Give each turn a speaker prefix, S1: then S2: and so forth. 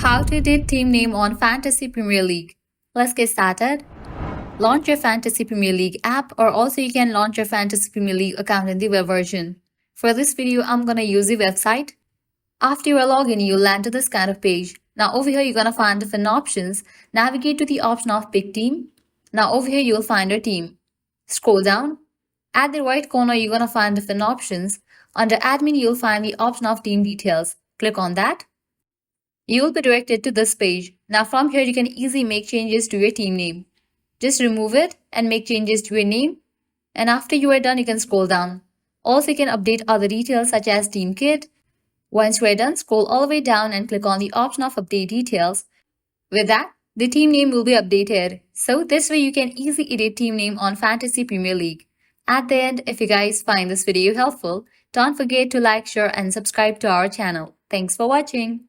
S1: How to edit team name on Fantasy Premier League. Let's get started. Launch your Fantasy Premier League app, or also you can launch your Fantasy Premier League account in the web version. For this video, I'm gonna use the website. After you are logged in, you'll land to this kind of page. Now over here, you're gonna find different options. Navigate to the option of Pick Team. Now over here, you'll find your team. Scroll down. At the right corner, you're gonna find different options. Under Admin, you'll find the option of Team Details. Click on that. You will be directed to this page. Now from here, you can easily make changes to your team name. Just remove it and make changes to your name. And after you are done, you can scroll down. Also, you can update other details such as team kit. Once you are done, scroll all the way down and click on the option of update details. With that, the team name will be updated. So this way you can easily edit team name on Fantasy Premier League. At the end, if you guys find this video helpful, don't forget to like, share and subscribe to our channel. Thanks for watching.